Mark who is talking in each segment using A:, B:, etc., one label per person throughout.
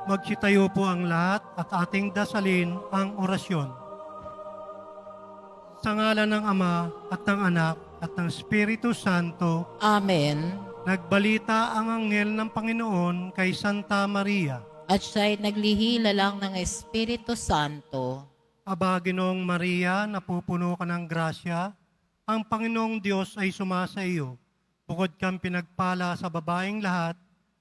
A: Magsitayo po ang lahat at ating dasalin ang orasyon. Sa ngalan ng Ama at ng Anak at ng Espiritu Santo,
B: Amen.
A: nagbalita ang anghel ng Panginoon kay Santa Maria.
B: At siya'y naglihila lang ng Espiritu Santo.
A: Aba, Ginoong Maria, napupuno ka ng grasya, ang Panginoong Diyos ay sumasa iyo. Bukod kang pinagpala sa babaeng lahat,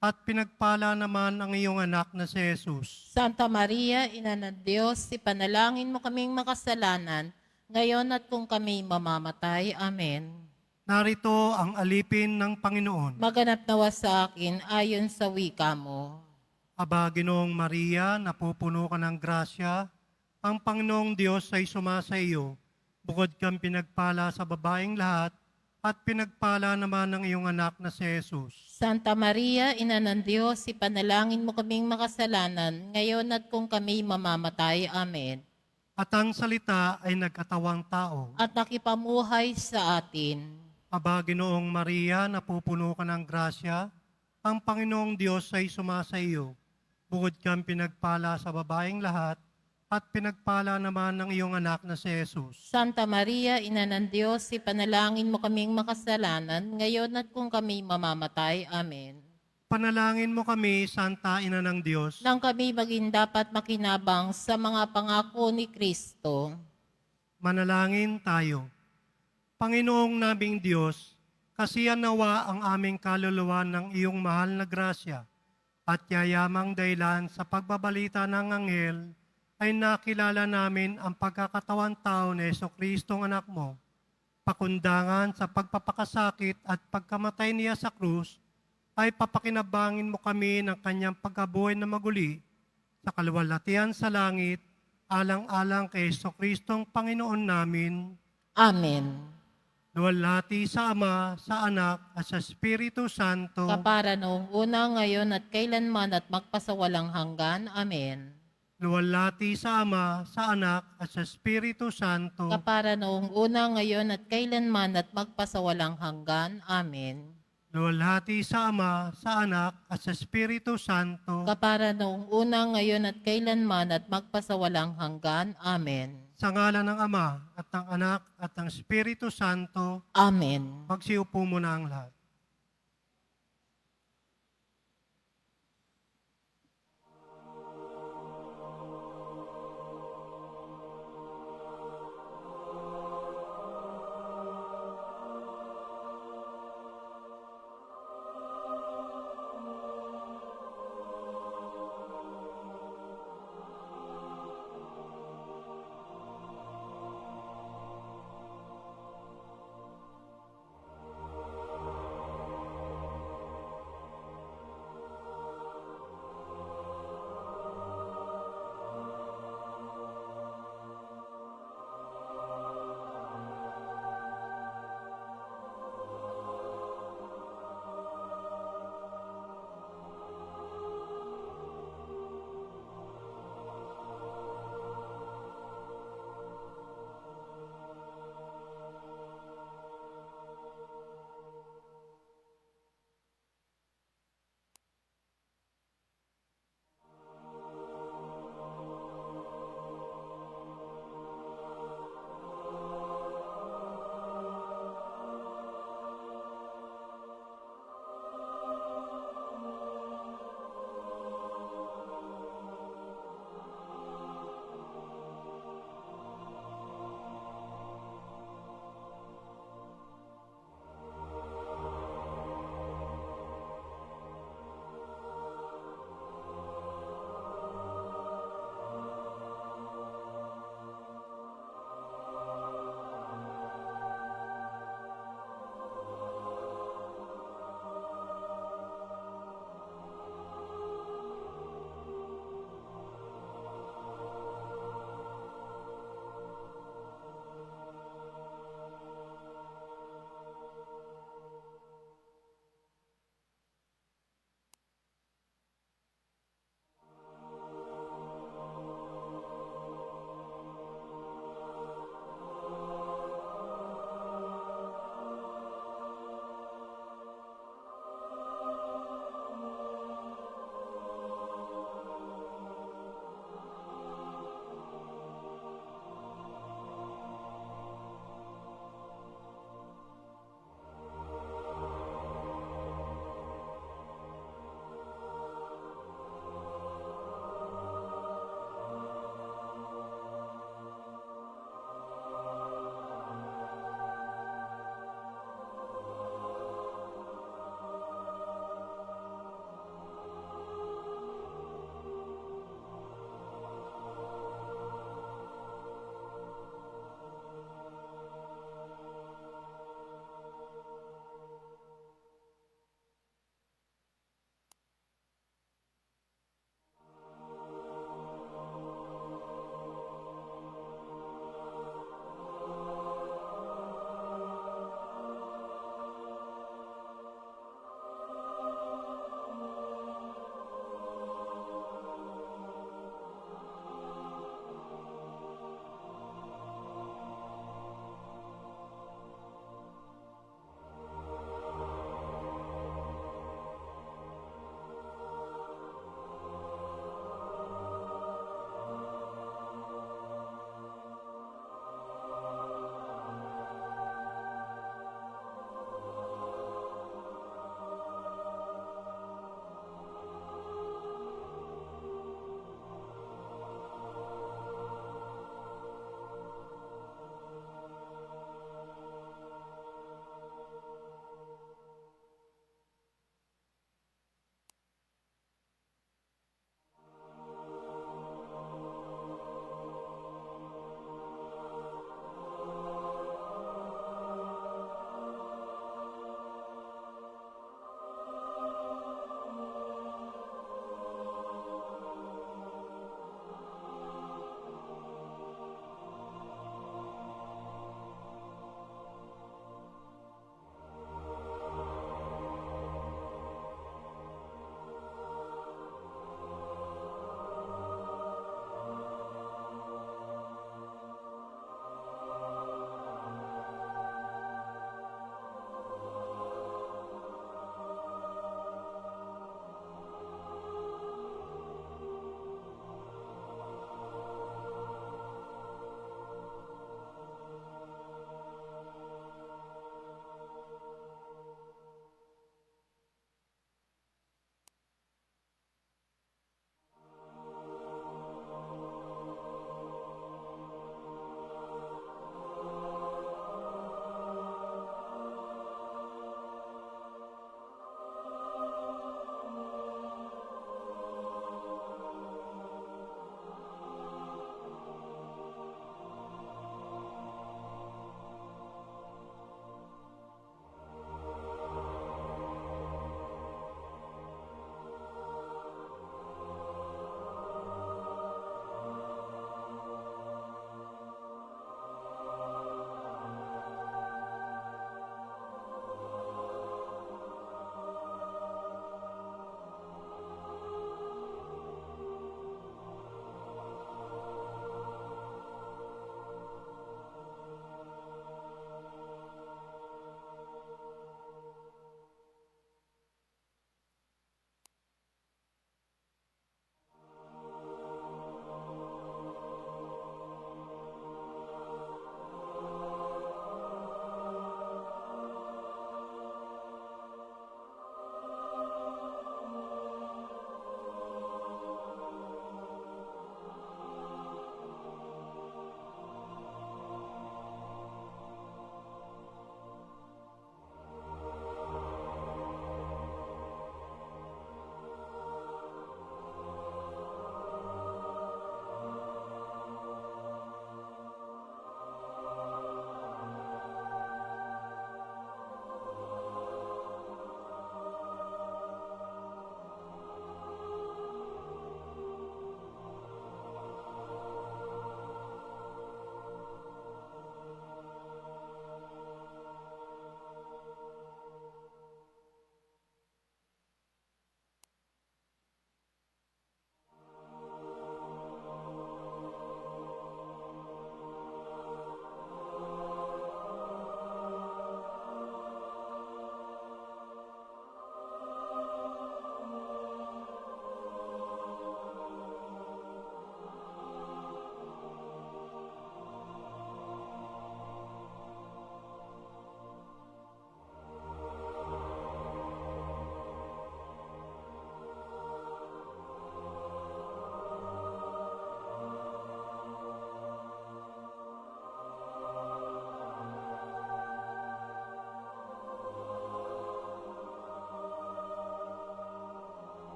A: at pinagpala naman ang iyong anak na si Jesus.
B: Santa Maria, Ina ng Diyos, ipanalangin mo kaming makasalanan, ngayon at kung kami mamamatay. Amen.
A: Narito ang alipin ng Panginoon.
B: Maganap nawa sa akin ayon sa wika mo.
A: Aba, Ginoong Maria, napupuno ka ng grasya, ang Panginoong Diyos ay sumasa iyo. Bukod kang pinagpala sa babaeng lahat, at pinagpala naman ng iyong anak na si Jesus.
B: Santa Maria, Ina ng Diyos, ipanalangin mo kaming makasalanan, ngayon at kung kami mamamatay. Amen.
A: At ang salita ay nagkatawang tao.
B: At nakipamuhay sa atin.
A: Aba, Ginoong Maria, napupuno ka ng grasya, ang Panginoong Diyos ay sumasa iyo. Bukod kang pinagpala sa babaeng lahat, at pinagpala naman ng iyong anak na si Jesus.
B: Santa Maria, Ina ng Diyos, ipanalangin mo kaming makasalanan, ngayon at kung kami mamamatay. Amen.
A: Panalangin mo kami, Santa Ina ng Diyos,
B: Nang kami maging dapat makinabang sa mga pangako ni Kristo.
A: manalangin tayo. Panginoong naming Diyos, kasiyan nawa ang aming kaluluwa ng iyong mahal na grasya, at yayamang dahilan sa pagbabalita ng anghel, ay nakilala namin ang pagkakatawan tao ni Jesucristong anak mo. Pakundangan sa pagpapakasakit at pagkamatay niya sa krus, ay papakinabangin mo kami ng kanyang pagkabuhay na maguli sa kaluwalhatian sa langit, alang-alang kay Jesucristong Panginoon namin.
B: Amen.
A: Luwalhati sa Ama, sa Anak, at sa Espiritu Santo.
B: Kapara noong una, ngayon at kailanman at magpasawalang hanggan. Amen.
A: Luwalhati sa Ama, sa Anak, at sa Espiritu Santo.
B: Kapara noong una, ngayon at kailanman at magpasawalang hanggan. Amen.
A: Luwalhati sa Ama, sa Anak, at sa Espiritu Santo.
B: Kapara noong una, ngayon at kailanman at magpasawalang hanggan. Amen.
A: Sa ngalan ng Ama, at ng Anak, at ng Espiritu Santo.
B: Amen.
A: Magsiupo muna ang lahat.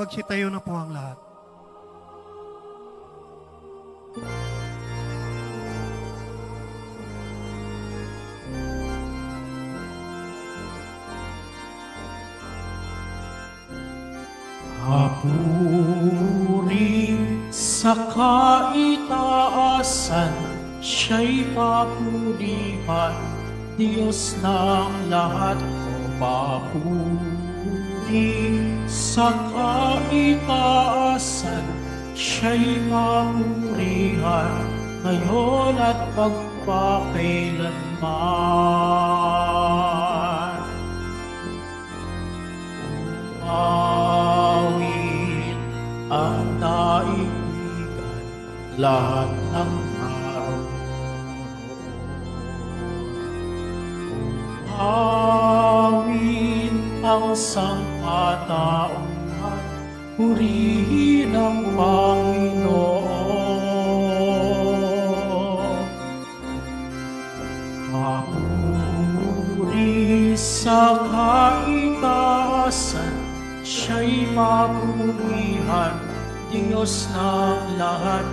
A: Magsitayo na po ang lahat.
C: Papuri sa kaitaasan, siya'y papurihan, Diyos ng lahat. Papuri sa kaitaasan, siya'y papurihan, ngayon at magpakailanman. Awit ang naibigan, lahat ng naroon. Awit ang sangkatauhan, purihin ang Panginoon. Papuri sa kaitaasan, siya'y papurihan, Diyos ng lahat.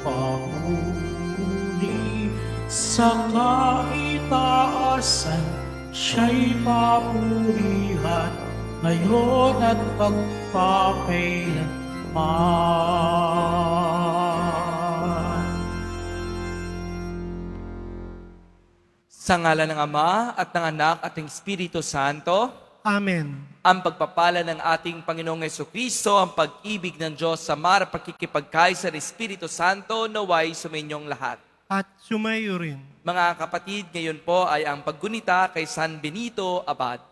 C: Papuri sa kaitaasan, siya'y papurihan, ngayon at magpakailanman.
D: Sa ngalan ng Ama at ng Anak at ng Espiritu Santo,
A: Amen.
D: ang pagpapala ng ating Panginoong Jesucristo, ang pag-ibig ng Diyos sa at pakikipagkaisa ng Espiritu Santo, naway suminyong lahat.
A: At sumayo rin.
D: Mga kapatid, ngayon po ay ang paggunita kay San Benito Abad.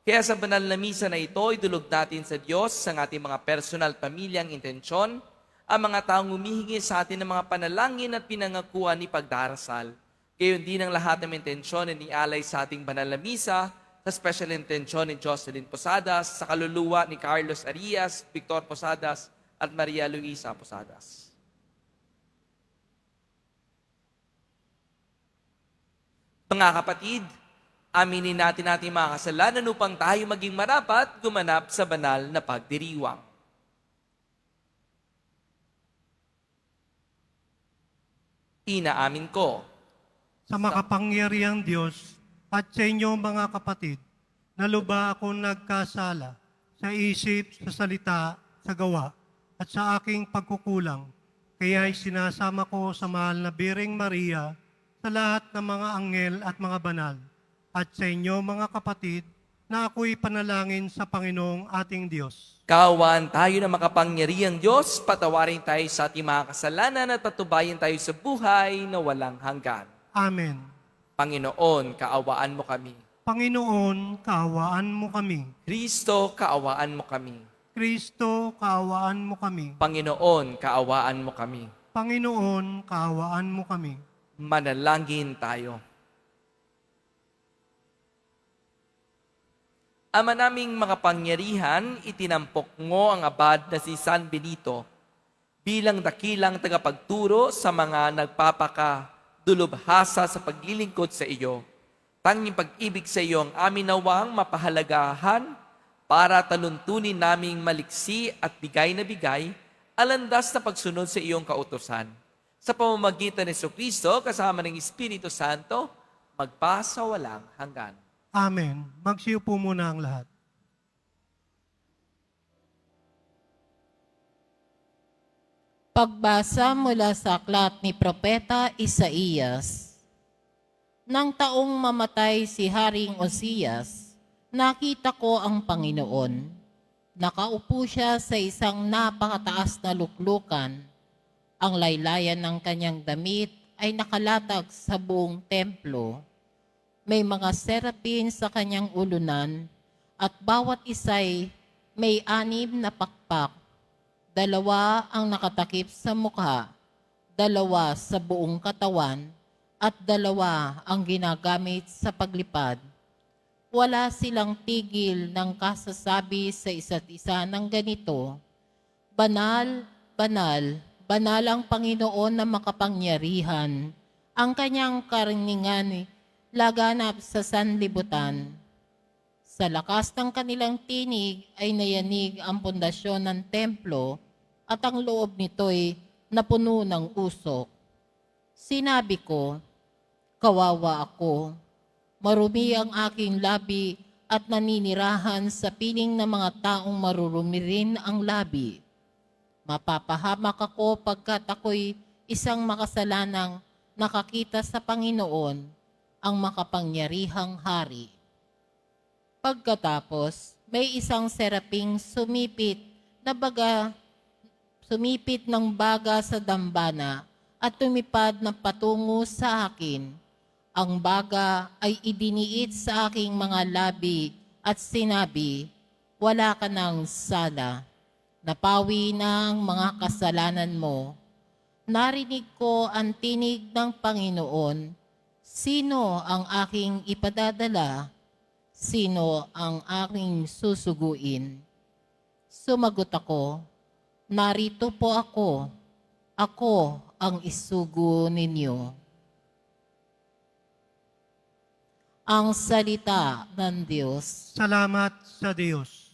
D: Kaya sa banal na misa na ito, idulog natin sa Diyos ang ating mga personal pamilyang intensyon, ang mga taong humihingi sa atin ng mga panalangin at pinangakuan ni pagdarasal. Gayon din ang lahat ng intensyon na nialay sa ating banal na misa, sa special intensyon ni Jocelyn Posadas, sa kaluluwa ni Carlos Arias, Victor Posadas, at Maria Luisa Posadas. Mga kapatid, aminin natin ating mga kasalanan upang tayo maging marapat gumanap sa banal na pagdiriwang. Inaamin ko
A: Sa makapangyarihang Diyos at sa inyo mga kapatid, na luba akong nagkasala sa isip, sa salita, sa gawa, at sa aking pagkukulang. Kaya'y sinasama ko sa mahal na Biring Maria, sa lahat ng mga anghel at mga banal, at sa inyo mga kapatid, na ako'y panalangin sa Panginoong ating Diyos.
D: Kaawaan tayo ng makapangyarihang Diyos, patawarin tayo sa ating mga kasalanan at patubayan tayo sa buhay na walang hanggan.
A: Amen.
D: Panginoon, kaawaan mo kami.
A: Panginoon, kaawaan mo kami.
D: Kristo, kaawaan mo kami.
A: Kristo, kaawaan mo kami.
D: Panginoon, kaawaan mo kami.
A: Panginoon, kaawaan mo kami.
D: Manalangin tayo. Ama naming makapangyarihan, itinampok mo ang abad na si San Benito bilang dakilang tagapagturo sa mga nagpapakadulubhasa sa paglilingkod sa iyo. Tanging pag-ibig sa iyo ang amin nawang mapahalagahan para taluntunin naming maliksi at bigay na bigay alandas na pagsunod sa iyong kautusan. Sa pamamagitan ni Jesucristo kasama ng Espiritu Santo, magpasawalang hanggan.
A: Amen. Magsiupo muna ang lahat.
B: Pagbasa mula sa aklat ni Propeta Isaías. Nang taong mamatay si Haring Osias, nakita ko ang Panginoon. Nakaupo siya sa isang napakataas na luklukan. Ang laylayan ng kanyang damit ay nakalatag sa buong templo. May mga serapin sa kanyang ulunan at bawat isa'y may 6 na pakpak. 2 ang nakatakip sa mukha, 2 sa buong katawan, at 2 ang ginagamit sa paglipad. Wala silang tigil ng kasasabi sa isa't isa ng ganito, Banal, banal, banal ang Panginoon na makapangyarihan, ang kanyang karinningan laganap sa sanlibutan. Sa lakas ng kanilang tinig ay nayanig ang pundasyon ng templo at ang loob nito'y napuno ng usok. Sinabi ko, kawawa ako, marumi ang aking labi at naninirahan sa piling ng mga taong marurumi rin ang labi. Mapapahamak ako pagkat ako'y isang makasalanang nakakita sa Panginoon, ang makapangyarihang hari. Pagkatapos, may isang seraping sumipit ng baga sa dambana at tumipad na patungo sa akin. Ang baga ay idiniit sa aking mga labi at sinabi, wala ka ng sala. Napawi na ang mga kasalanan mo. Narinig ko ang tinig ng Panginoon. Sino ang aking ipadadala? Sino ang aking susuguin? Sumagot ako, narito po ako. Ako ang isugo ninyo. Ang salita ng Diyos.
A: Salamat sa Diyos.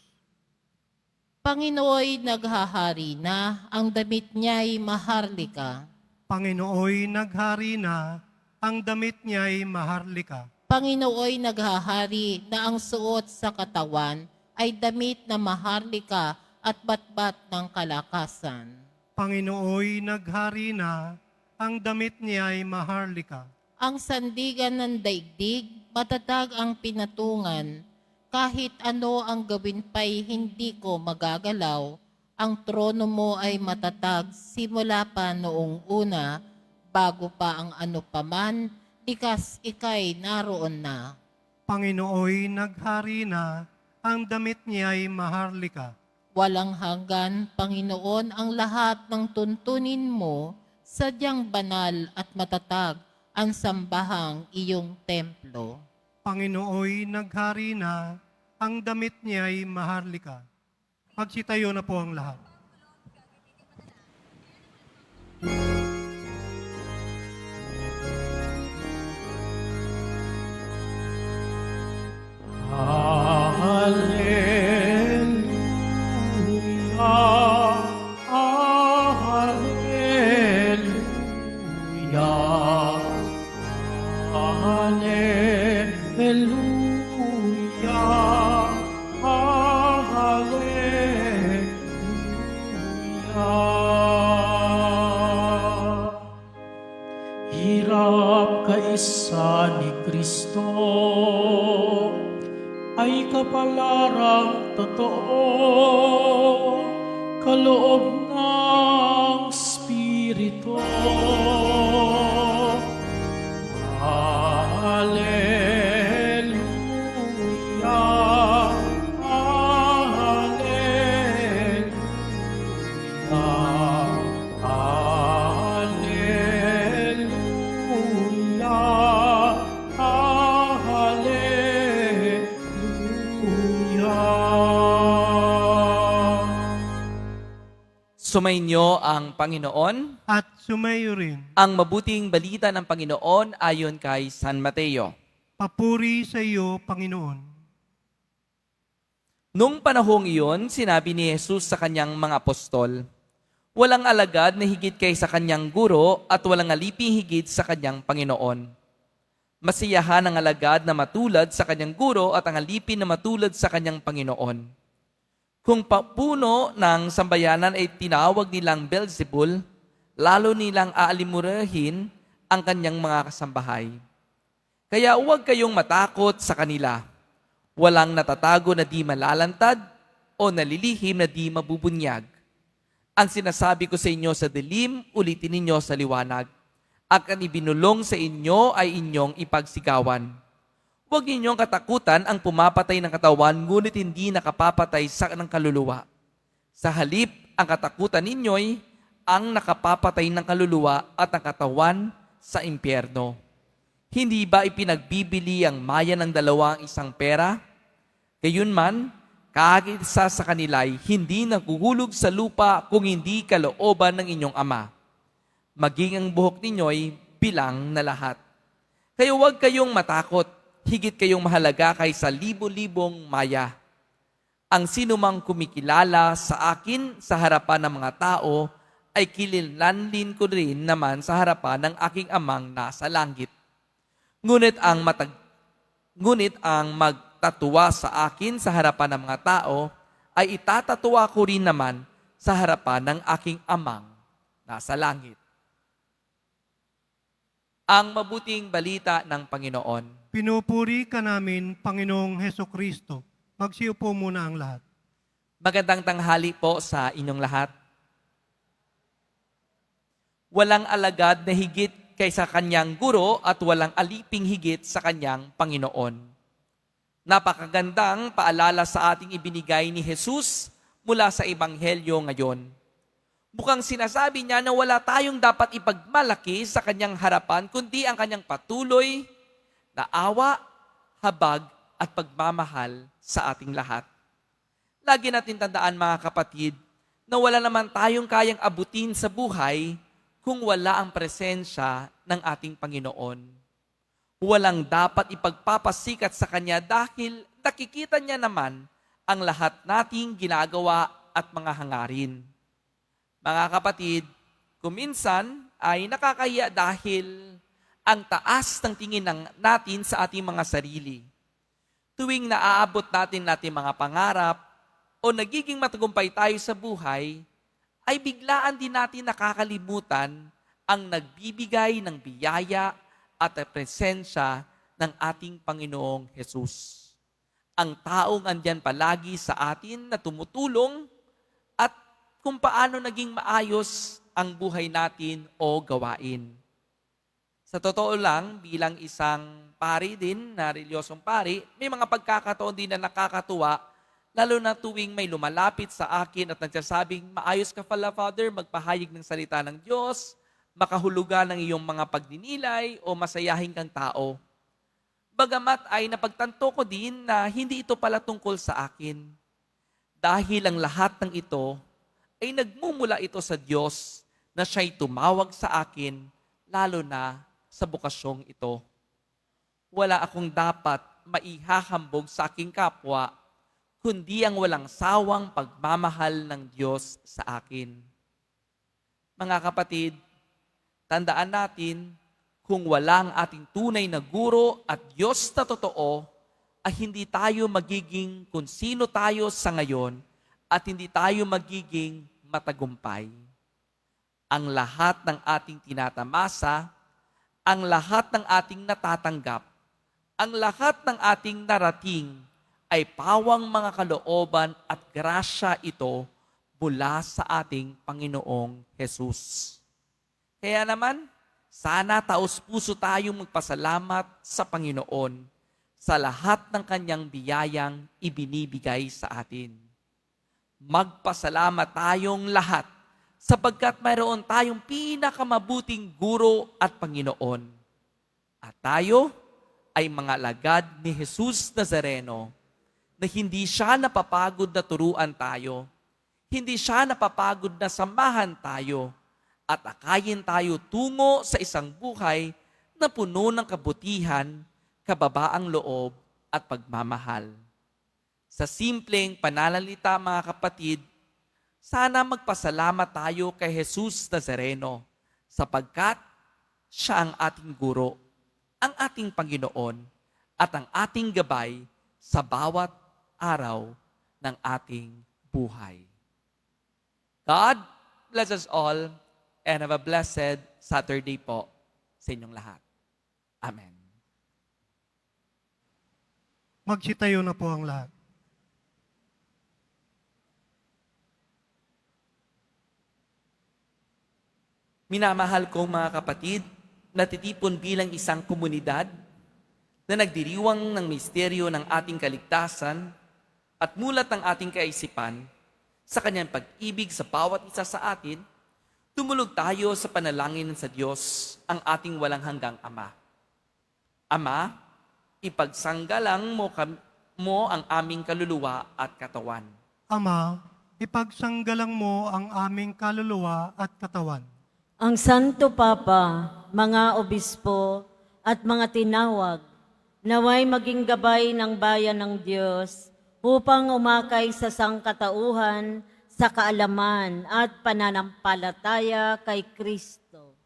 B: Panginooy naghahari na, ang damit niya'y maharlika.
A: Panginooy naghari na, ang damit niya'y maharlika.
B: Panginooy naghahari na ang suot sa katawan ay damit na maharlika at batbat ng kalakasan.
A: Panginooy naghari na, ang damit niya'y maharlika.
B: Ang sandigan ng daigdig, matatag ang pinatungan. Kahit ano ang gawin pa'y hindi ko magagalaw. Ang trono mo ay matatag simula pa noong una, bago pa ang ano paman, likas ika'y naroon na.
A: Panginooy naghari na, ang damit niya'y maharlika.
B: Walang hanggan, Panginoon, ang lahat ng tuntunin mo, sadyang banal at matatag ang sambahang iyong templo.
A: Panginooy naghari na, ang damit niya'y maharlika. Magsitayo na po ang lahat.
C: Hallelujah, hallelujah, hallelujah, hallelujah. Hirap kaisa ni Kristo ay kapalarang totoo, kaloob ng Espiritu. Hallelujah, hallelujah,
D: Sumainyo ang Panginoon.
A: At sumayo rin,
D: Ang mabuting balita ng Panginoon ayon kay San Mateo.
A: papuri sa iyo, Panginoon.
D: Nung panahong iyon, sinabi ni Jesus sa kanyang mga apostol, walang alagad na higit kay sa kanyang guro at walang aliping higit sa kanyang Panginoon. Masiyahan ang alagad na matulad sa kanyang guro at ang alipin na matulad sa kanyang Panginoon. Kung papuno ng sambayanan ay tinawag nilang Beelzebul, lalo nilang aalimurahin ang kanyang mga kasambahay. Kaya huwag kayong matakot sa kanila. Walang natatago na di malalantad o nalilihim na di mabubunyag. Ang sinasabi ko sa inyo sa dilim, ulitin ninyo sa liwanag. At ang ibinulong sa inyo ay inyong ipagsigawan. Huwag ninyong katakutan ang pumapatay ng katawan, ngunit hindi nakapapatay sa ng kaluluwa. Sa halip, ang katakutan ninyo'y ang nakapapatay ng kaluluwa at ang katawan sa impyerno. Hindi ba ipinagbibili ang maya ng dalawang isang pera? Gayunman, kahit isa sa kanila'y hindi naguhulog sa lupa kung hindi kalooban ng inyong Ama. Maging ang buhok ninyo'y bilang na lahat. Kaya huwag kayong matakot. higit kayong mahalaga kaysa libo-libong maya. Ang sinumang kumikilala sa akin sa harapan ng mga tao ay kililanlin ko rin naman sa harapan ng aking amang nasa langit. Ngunit ang magtatuwa sa akin sa harapan ng mga tao ay itatatuwa ko rin naman sa harapan ng aking amang nasa langit. Ang mabuting balita ng Panginoon.
A: Pinupuri ka namin, Panginoong Heso Kristo. Magsiupo muna ang lahat.
D: Magandang tanghali po sa inyong lahat. Walang alagad na higit kaysa kanyang guro at walang aliping higit sa kanyang Panginoon. Napakagandang paalala sa ating ibinigay ni Jesus mula sa Ebanghelyo ngayon. Mukhang sinasabi niya na wala tayong dapat ipagmalaki sa kanyang harapan kundi ang kanyang patuloy na awa, habag at pagmamahal sa ating lahat. Lagi natin tandaan mga kapatid na wala naman tayong kayang abutin sa buhay kung wala ang presensya ng ating Panginoon. Walang dapat ipagpapasikat sa Kanya dahil nakikita niya naman ang lahat nating ginagawa at mga hangarin. Mga kapatid, kuminsan ay nakakahiya dahil ang taas ng tingin natin sa ating mga sarili. Tuwing naaabot natin mga pangarap o nagiging matagumpay tayo sa buhay, ay biglaan din natin nakakalimutan ang nagbibigay ng biyaya at presensya ng ating Panginoong Jesus. Ang taong andyan palagi sa atin na tumutulong at kung paano naging maayos ang buhay natin o gawain. Sa totoo lang, bilang isang pari din, na reliyosong pari, may mga pagkakataon din na nakakatuwa, lalo na tuwing may lumalapit sa akin at nagsasabing, maayos ka pala, Father, magpahayag ng salita ng Diyos, makahulugan ng iyong mga pagdinilay o masayahin kang tao. Bagamat ay napagtanto ko din na hindi ito pala tungkol sa akin. Dahil ang lahat ng ito ay nagmumula ito sa Diyos na siya'y tumawag sa akin, lalo na sa bukasyong ito. Wala akong dapat maihahambog sa aking kapwa, kundi ang walang sawang pagmamahal ng Diyos sa akin. Mga kapatid, tandaan natin, kung walang ating tunay na guro at Diyos na totoo, ay hindi tayo magiging kung sino tayo sa ngayon at hindi tayo magiging matagumpay. Ang lahat ng ating tinatamasa, ang lahat ng ating natatanggap, ang lahat ng ating narating ay pawang mga kalooban at grasya ito mula sa ating Panginoong Jesus. Kaya naman, sana taos-puso tayong magpasalamat sa Panginoon sa lahat ng kanyang biyayang ibinibigay sa atin. Magpasalamat tayong lahat sapagkat mayroon tayong pinakamabuting guro at Panginoon. At tayo ay mga alagad ni Jesus Nazareno na hindi siya napapagod na turuan tayo, hindi siya napapagod na samahan tayo, at akayin tayo tungo sa isang buhay na puno ng kabutihan, kababaang loob at pagmamahal. Sa simpleng pananalita mga kapatid, sana magpasalamat tayo kay Jesus Nazareno sapagkat siya ang ating guro, ang ating Panginoon at ang ating gabay sa bawat araw ng ating buhay. God bless us all and have a blessed Saturday po sa inyong lahat. Amen.
A: Magsitayo na po ang lahat.
D: Minamahal kong mga kapatid, natitipon bilang isang komunidad na nagdiriwang ng misteryo ng ating kaligtasan at mulat ng ating kaisipan sa kanyang pag-ibig sa bawat isa sa atin. Tumulog tayo sa panalangin sa Diyos, ang ating walang hanggang Ama. Ama, ipagsanggalang mo ang aming kaluluwa at katawan.
A: Ama, ipagsanggalang mo ang aming kaluluwa at katawan.
E: Ang Santo Papa, mga obispo at mga tinawag Naway maging gabay ng bayan ng Diyos upang umakay sa sangkatauhan, sa kaalaman at pananampalataya kay Kristo.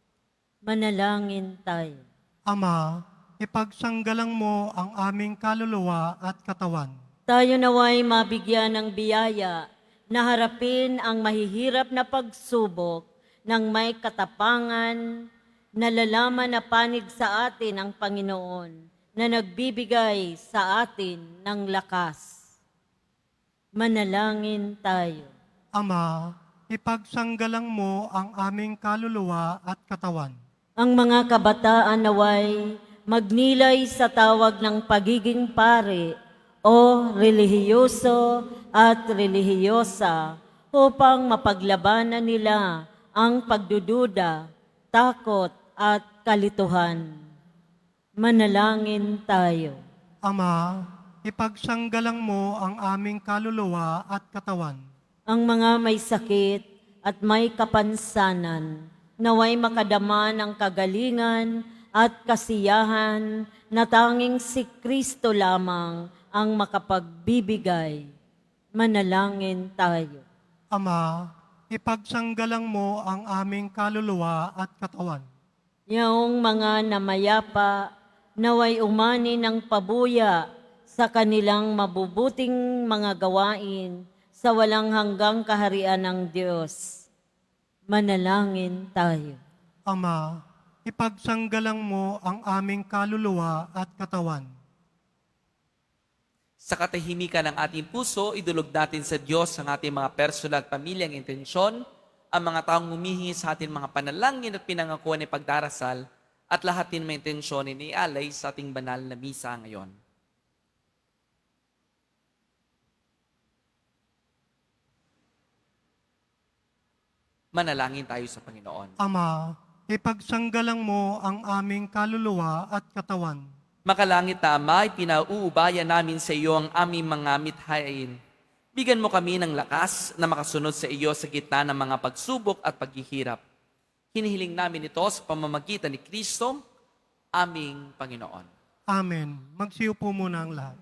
E: Manalangin tayo.
A: Ama, ipagsanggalang mo ang aming kaluluwa at katawan.
E: Tayo naway mabigyan ng biyaya na harapin ang mahihirap na pagsubok ng may katapangan, nalalaman na panig sa atin ang Panginoon na nagbibigay sa atin ng lakas. Manalangin tayo.
A: Ama, ipagsanggalang mo ang aming kaluluwa at katawan.
E: Ang mga kabataan naway magnilay sa tawag ng pagiging pare o relihiyoso at relihiyosa upang mapaglabanan nila ang pagdududa, takot at kalituhan. Manalangin tayo.
A: Ama, ipagsanggalang mo ang aming kaluluwa at katawan.
E: Ang mga may sakit at may kapansanan, naway makadama ng kagalingan at kasiyahan na tanging si Kristo lamang ang makapagbibigay. Manalangin tayo.
A: Ama, ipagsanggalang mo ang aming kaluluwa at katawan.
E: Yaong mga namayapa, naway umani ng pabuya sa kanilang mabubuting mga gawain sa walang hanggang kaharian ng Diyos. Manalangin tayo.
A: Ama, ipagsanggalang mo ang aming kaluluwa at katawan.
D: Sa katahimikan ng ating puso, idulog natin sa Diyos ang ating mga personal at pamilyang intensyon, ang mga taong humihingi sa ating mga panalangin at pinangakuan ni pagdarasal, at lahat din may intensyonin ni alay sa ating banal na misa ngayon. Manalangin tayo sa Panginoon.
A: Ama, ipagsanggalang mo ang aming kaluluwa at katawan.
D: Makalangit na Ama, pinauubayan namin sa iyo ang aming mga mithain. Bigyan mo kami ng lakas na makasunod sa iyo sa gitna ng mga pagsubok at paghihirap. Hinihiling namin ito sa pamamagitan ni Kristo, aming Panginoon.
A: Amen. Magsiyo po muna ang lahat.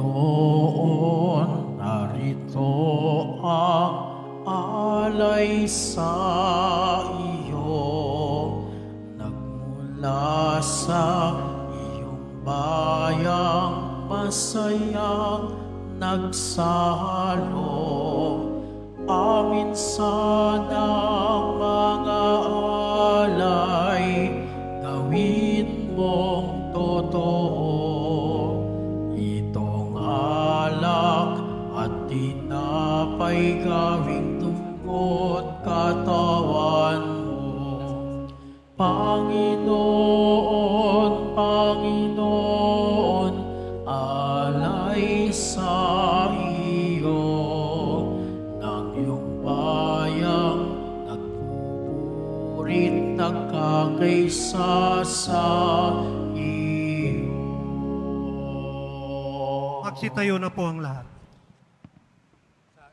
C: Panginoon, narito ang alay sa iyo, nagmula sa iyong bayang masayang nagsalo. Amin sanang mga alay, gawin mong totoo. Itong alak at tinapay gawing tungkod katawan mo. Panginoon, Panginoon, alay sa iyo, ng iyong bayang nagpupurit, nagkakaisa sa iyo.
A: Magsitayo na po ang lahat.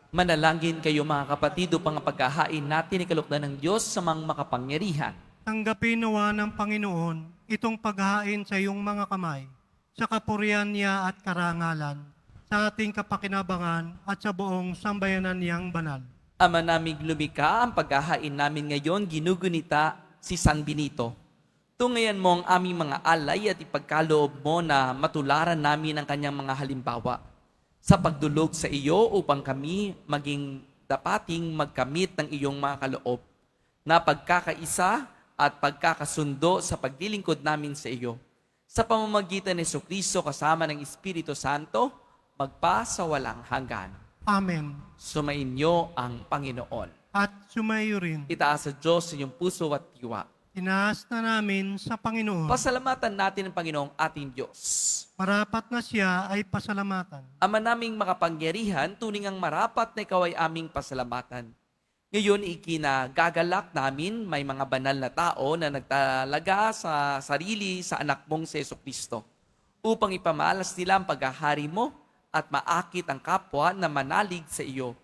D: Manalangin kayo mga kapatid upang ang paghahain natin ay kalugdan ng Diyos sa mga makapangyarihan.
A: Tanggapin nawa ng Panginoon itong paghahain sa iyong mga kamay, sa kapurihan niya at karangalan, sa ating kapakinabangan at sa buong sambayanan niyang banal.
D: Ama naming lumikha, ang paghahain namin ngayon ginugunita si San Benito. Tungayan mo ang aming mga alay at ipagkaloob mo na matularan namin ang kanyang mga halimbawa sa pagdulog sa iyo upang kami maging dapating magkamit ng iyong mga kaloob na pagkakaisa at pagkakasundo sa paglilingkod namin sa iyo. Sa pamamagitan ni Jesucristo kasama ng Espiritu Santo, magpa sa walang hanggan.
A: Amen.
D: Sumainyo ang Panginoon.
A: At sumayo rin.
D: Itaas sa Diyos sa inyong puso at diwa.
A: Tinaas na namin sa Panginoon.
D: Pasalamatan natin ang Panginoong ating Diyos.
A: Marapat na siya ay pasalamatan.
D: Ama naming makapangyarihan, tuning ang marapat na ikaw ay aming pasalamatan. Ngayon, ikinagagalak namin may mga banal na tao na nagtalaga sa sarili sa anak mong si Jesucristo upang ipamalas nila ang paghahari mo at maakit ang kapwa na manalig sa iyo.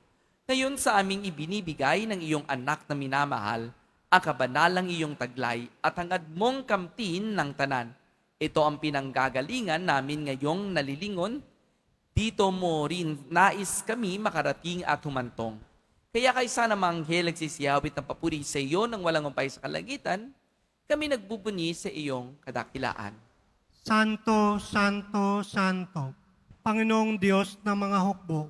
D: Ngayon sa aming ibinibigay ng iyong anak na minamahal, ang kabanalang iyong taglay at hangad mong kamtin ng tanan. Ito ang pinanggagalingan namin ngayong nalilingon. Dito mo rin nais kami makarating at humantong. Kaya kaysa namang anghel nagsisiyawit ng papuri sa iyo nang walang umpay sa kalangitan, kami nagbubunyi sa iyong kadakilaan.
A: Santo, Santo, Santo, Panginoong Diyos ng mga hukbo,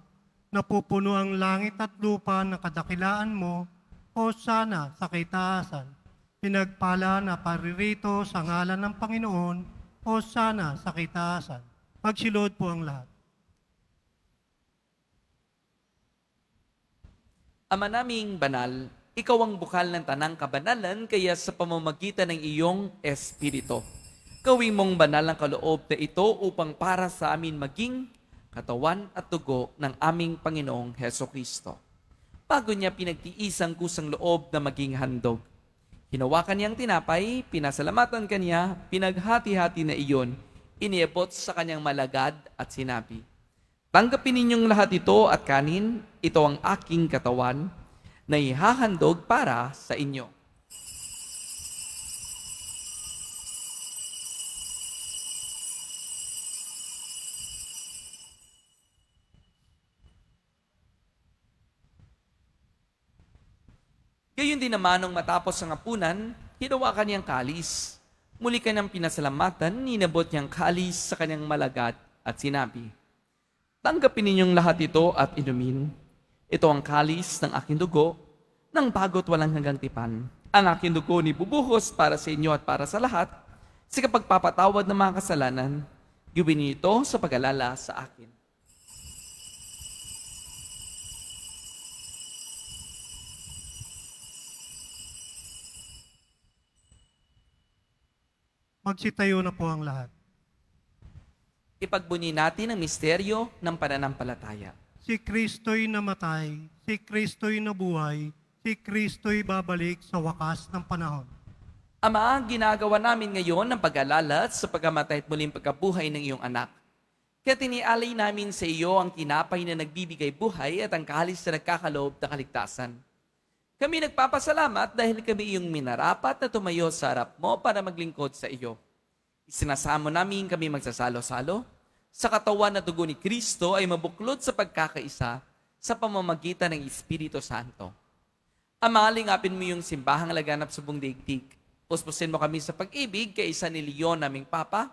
A: napupuno ang langit at lupa ng kadakilaan mo, o sana sa kaitaasan. Pinagpala na paririto sa ngalan ng Panginoon, o sana sa kaitaasan. Magsilod po ang lahat.
D: Ama naming banal, ikaw ang bukal ng tanang kabanalan, kaya sa pamamagitan ng iyong Espiritu, gawin mong banal ang kaloob na ito upang para sa amin maging katawan at dugo ng aming Panginoong Hesukristo. Bago niya pinagtiis ang kusang loob na maging handog, hinawakan niyang tinapay, pinasalamatan kanya, pinaghati-hati na iyon, iniabot sa kanyang malagad at sinabi, "Tanggapin ninyong lahat ito at kanin, ito ang aking katawan na ihahandog para sa inyo." Gayon din naman nung matapos ang hapunan, hinawakan niyang kalis. Muli kanyang pinasalamatan, ninabot niyang kalis sa kanyang malagad at sinabi, "Tanggapin ninyong lahat ito at inumin. Ito ang kalis ng aking dugo, ng bago't walang hanggang tipan. Ang aking dugo ni bubuhos para sa inyo at para sa lahat, sa kapagpapatawad ng mga kasalanan. Gawin niyo ito sa pag-alala sa akin."
A: Magsitayo na po ang lahat.
D: Ipagbunyi natin ang misteryo ng pananampalataya.
A: Si Kristo'y namatay, si Kristo'y nabuhay, si Kristo'y babalik sa wakas ng panahon.
D: Ama, ginagawa namin ngayon ang pag-alala sa pagkamatay at muling pagkabuhay ng iyong anak. Kaya tinialay namin sa iyo ang tinapay na nagbibigay buhay at ang kalis na nagkakaloob na kaligtasan. Kami nagpapasalamat dahil kami iyong minarapat na tumayo sa harap mo para maglingkod sa iyo. Isinasamo namin kami magsasalo-salo sa katawan na dugo ni Kristo ay mabuklod sa pagkakaisa sa pamamagitan ng Espiritu Santo. Ama, lingapin mo yung simbahang laganap sa buong daigdig. Puspusin mo kami sa pag-ibig kay isa ni Leon naming Papa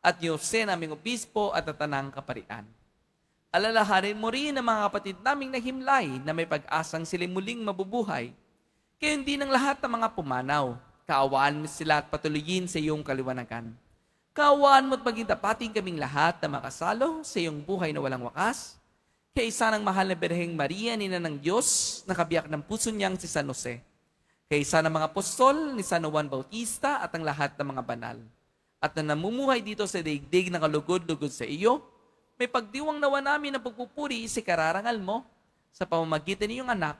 D: at ni Jose naming Obispo at tatanang kaparian. Alalahanin mo rin ang mga kapatid naming nahimlay na may pag-asang sila muling mabubuhay. Kaya hindi ng lahat ng mga pumanaw. Kaawaan mo sila at patuloyin sa iyong kaliwanagan. Kaawaan mo at maging tapatin kaming lahat na makasalo sa iyong buhay na walang wakas. Kaya isa ng mahal na Birheng Maria, Ina ng Diyos, nakabiyak ng puso niyang si San Jose. Kaya isa ng mga apostol ni San Juan Bautista at ang lahat ng mga banal. At na namumuhay dito sa daigdig na kalugod-lugod sa iyo, may pagdiwang nawa namin na pagpupuri sa kararangal mo sa pamamagitan ng iyong anak,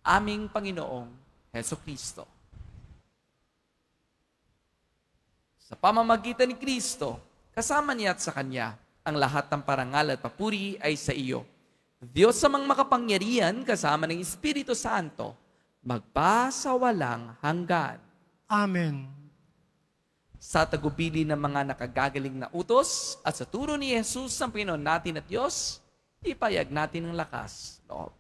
D: aming Panginoong Hesukristo. Sa pamamagitan ni Kristo, kasama niya at sa Kanya, ang lahat ng parangal at papuri ay sa iyo. Diyos samang makapangyarihan kasama ng Espiritu Santo, magpasawalang hanggan.
A: Amen.
D: Sa tagubili ng mga nakagagaling na utos at sa turo ni Jesus ang Panginoon natin at Diyos, ipayag natin ang lakas loob.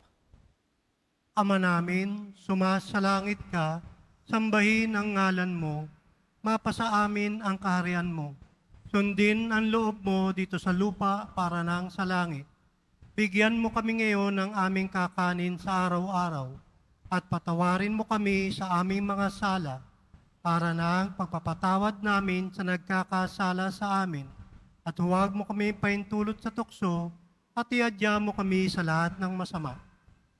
A: Ama namin, sumasalangit ka, sambahin ang ngalan mo, mapasa amin ang kaharian mo. Sundin ang loob mo dito sa lupa para nang sa langit. Bigyan mo kami ngayon ng aming kakanin sa araw-araw at patawarin mo kami sa aming mga sala para nang pagpapatawad namin sa nagkakasala sa amin. At huwag mo kami paintulot sa tukso at iadya mo kami sa lahat ng masama.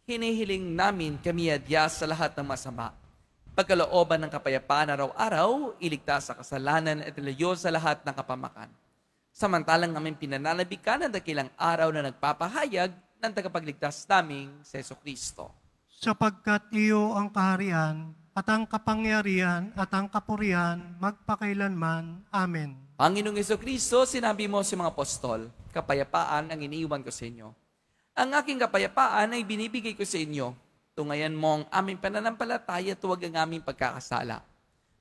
D: Hinihiling namin kami adya sa lahat ng masama. Pagkalooban ng kapayapaan araw-araw, iligtas sa kasalanan at ilayo sa lahat ng kapamakan. Samantalang aming pinananabikan ang dakilang araw na nagpapahayag ng tagapagligtas naming si Jesucristo.
A: sapagkat iyo ang kaharian at ang kapangyarihan at ang kapurihan magpakailanman. Amen.
D: Panginoong Jesucristo, sinabi mo sa mga apostol, kapayapaan ang iniiwan ko sa inyo. Ang aking kapayapaan ay binibigay ko sa inyo. Tungayan mo ang aming pananampalataya at huwag ang aming pagkakasala.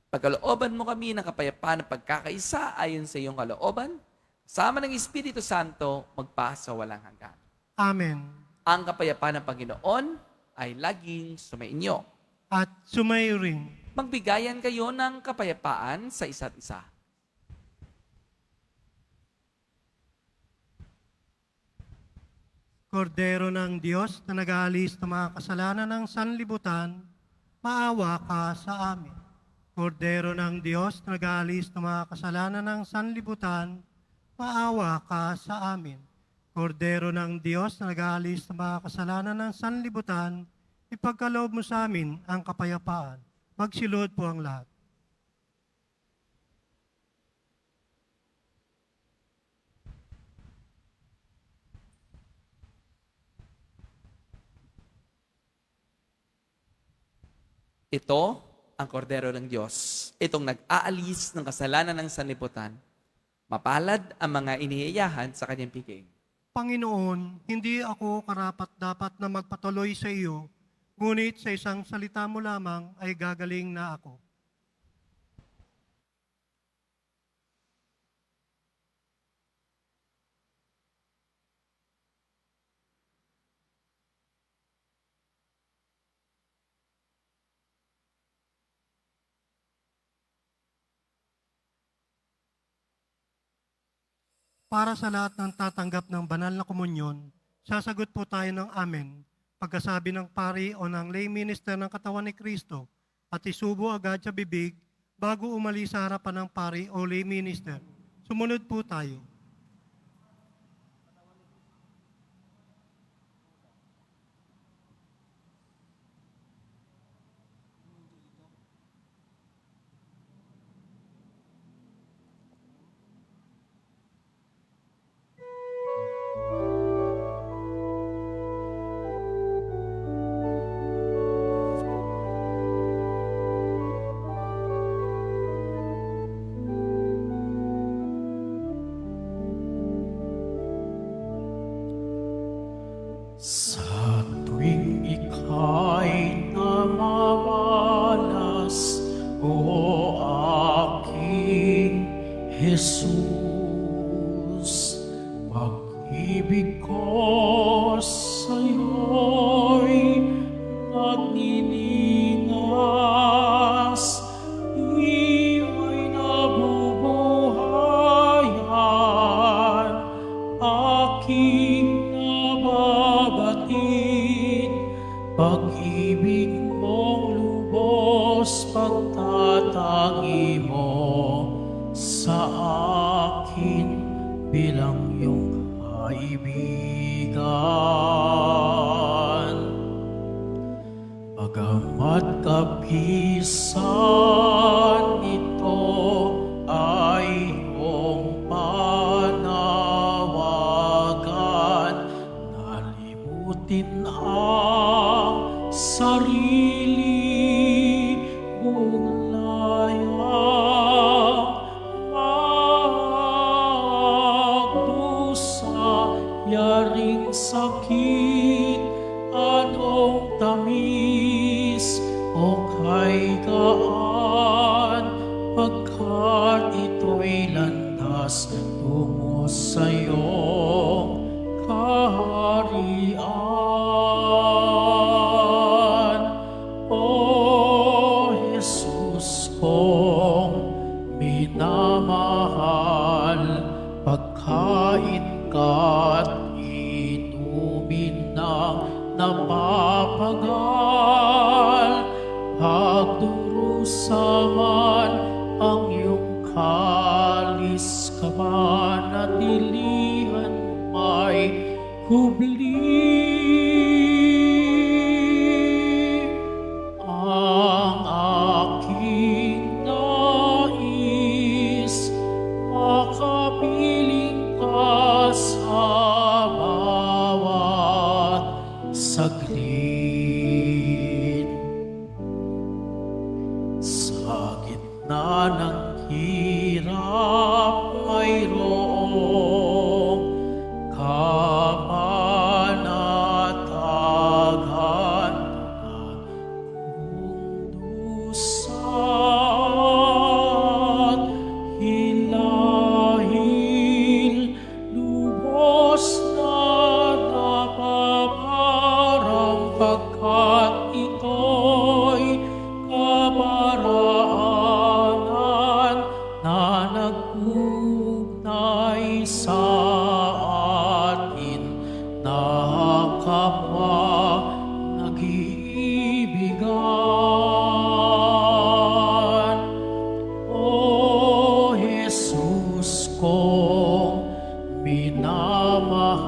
D: Pagkalooban mo kami ng kapayapaan at pagkakaisa ayon sa iyong kalooban, kasama ng Espiritu Santo, magpasa walang hanggan.
A: Amen.
D: Ang kapayapaan ng Panginoon ay laging sumainyo.
A: At sumayo rin.
D: Magbigayan kayo ng kapayapaan sa isa't isa.
A: Kordero ng Diyos na nag-aalis ng mga kasalanan ng sanlibutan, maawa ka sa amin. Kordero ng Diyos na nag-aalis ng mga kasalanan ng sanlibutan, maawa ka sa amin. Kordero ng Diyos na nag-aalis ng mga kasalanan ng sanlibutan, ipagkaloob mo sa amin ang kapayapaan. Magsilod po ang lahat.
D: Ito ang kordero ng Diyos. Itong nag-aalis ng kasalanan ng sanlibutan. Mapalad ang mga iniyayahan sa kanyang piging.
A: Panginoon, hindi ako karapat-dapat na magpatuloy sa iyo, ngunit sa isang salita mo lamang ay gagaling na ako. Para sa lahat ng tatanggap ng banal na komunyon, sasagot po tayo ng amen pagkasabi ng pari o ng lay minister ng katawan ni Kristo at isubo agad sa bibig bago umalis sa harapan ng pari o lay minister. Sumunod po tayo.
C: Sa tuwing ika'y namamalas, o aking Jesus, pag-ibig ko sa'yo'y nagniningas, iya'y nabubuhayan, aking nababatid, pag-ibig mong lubos, pagtatangi mo sa akin bilang iyong kaibigan. Bagamat kapisan ito ay iyong panawagan, nalimutin ang sarili mong layang magdusa, yaring sakit, anong tamis o kay gaan, pagkat ito'y landas tungo sa'yong kaharian. O Jesus kong minamahal, pagkain ka't inumin ng napapagal, pagdurusa man ang iyong kalis, kapanatilihan may hubli. Ang aking nais, makapiling ka sa bawat saglit. Sa gitna ng hirap mayroong kapanatagan at kundusat. Hilahil lubos na napaparang pagkat ito'y kaparaanan na nag-ugnay sa atin na kapwa nag-iibigan. O Jesus kong minamahal,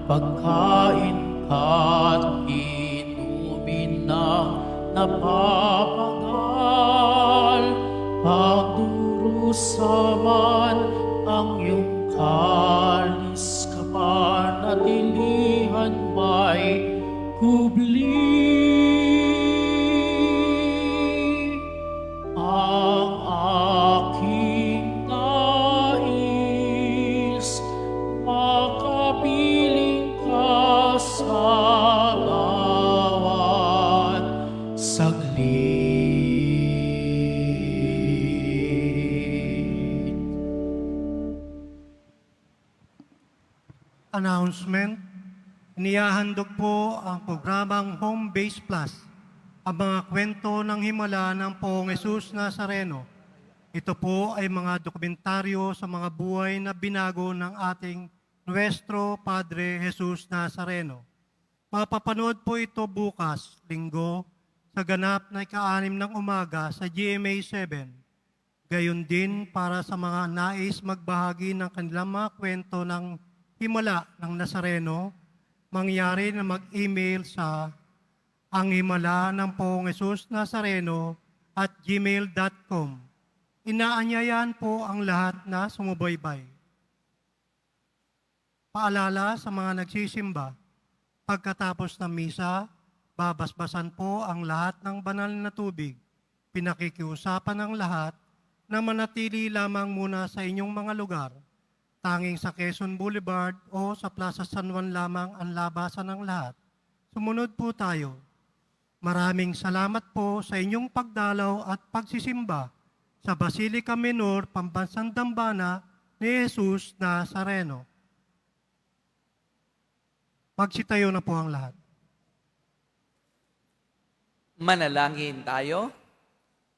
C: pagkain ka't inumin ng napapagal, pagdurusaman ang iyong kalis, kapanatilihan may kubli. Ang aking nais, makapiling ka sa bawat saglit.
A: Announcement. Inihahandog po ang programang Home Base Plus, ang mga kwento ng himala ng Poong Jesus Nazareno. Ito po ay mga dokumentaryo sa mga buhay na binago ng ating Nuestro Padre Jesus Nazareno. Mapapanood po ito bukas, Linggo, sa ganap na ika-6 ng umaga sa GMA 7. Gayon din para sa mga nais magbahagi ng kanilang mga kwento ng himala ng Nazareno, mangyari na mag-email sa anghimala ng Poong Jesus Nazareno @gmail.com. Inaanyayan po ang lahat na sumubaybay. Paalala sa mga nagsisimba, pagkatapos ng misa, babasbasan po ang lahat ng banal na tubig. Pinakikiusapan ng lahat na manatili lamang muna sa inyong mga lugar. Tanging sa Quezon Boulevard o sa Plaza San Juan lamang ang labasan ng lahat. Sumunod po tayo. Maraming salamat po sa inyong pagdalaw at pagsisimba sa Basilica Minor, Pambansang Dambana ni Jesus Nazareno. Magsitayo na po ang lahat.
D: Manalangin tayo.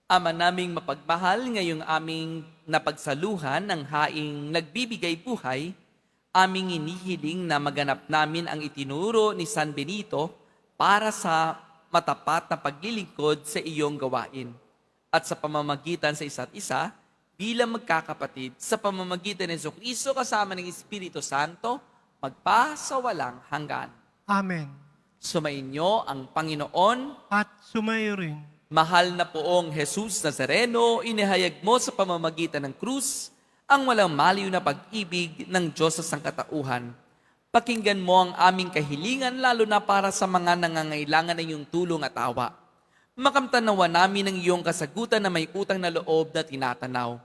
D: Ama naming mapagmahal, ngayong aming napagsaluhan ng haing nagbibigay buhay, aming inihiling na maganap namin ang itinuro ni San Benito para sa matapat na paglilingkod sa iyong gawain at sa pamamagitan sa isa't isa bilang magkakapatid sa pamamagitan ng Jesucristo kasama ng Espiritu Santo magpasawalang hanggan.
A: Amen.
D: Sumainyo ang Panginoon.
A: At sumayo rin.
D: Mahal na Poong Jesus Nazareno, inihayag mo sa pamamagitan ng krus ang walang maliw na pag-ibig ng Diyos sa sangkatauhan. Pakinggan mo ang aming kahilingan lalo na para sa mga nangangailangan ng iyong tulong at awa. Makamtanawa namin ang iyong kasagutan na may utang na loob na tinatanaw.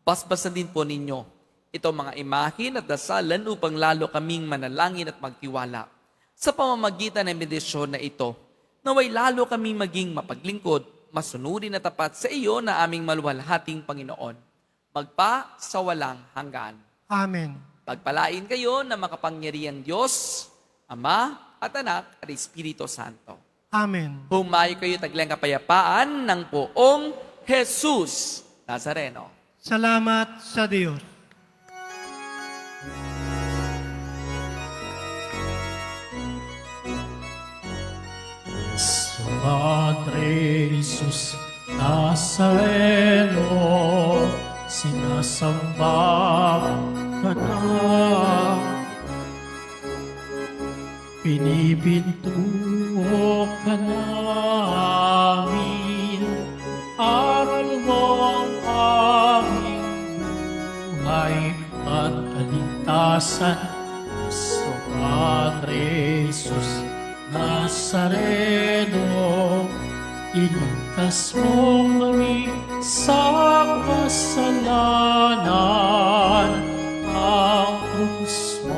D: Basbasan din po ninyo itong mga imahin at dasalan upang lalo kaming manalangin at magtiwala. Sa pamamagitan ng medisyon na ito, naway lalo kaming maging mapaglingkod, masunurin at tapat sa iyo na aming maluwalhating Panginoon. Magpa sa walang hanggan.
A: Amen.
D: Pagpalain kayo na makapangyarihang Diyos, Ama at Anak at Espiritu Santo.
A: Amen.
D: Humayo kayo taglang kapayapaan ng Poong Jesus Nazareno.
A: Salamat sa Diyos.
C: Padre Jesus Nazareno, sinasamba ka na. Pinipintuho ka namin, aral mo ang aming buhay at kaligtasan. So, Padre Jesus Nazareno, ilong Ligtas mo kami sa kasalanan. Ang krus mo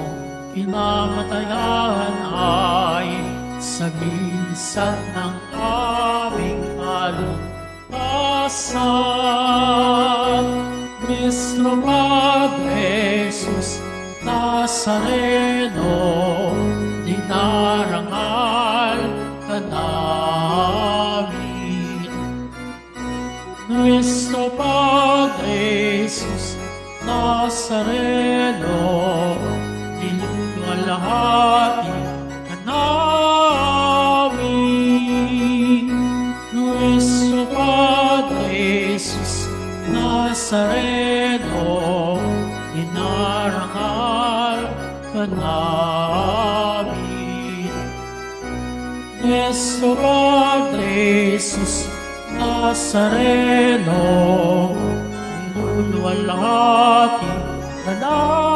C: pinamatayan ay sagisag ng aming kalikasan. Nuestro Padre Jesus Nazareno, dinarangal ka namin. Nuestro Padre Jesus Nazareno, niluwalhati ka namin. Nuestro Padre Jesus Nazareno, dinarangal ka namin. Nuestro Padre Jesus Nazareno, niluluwalhati ka namin.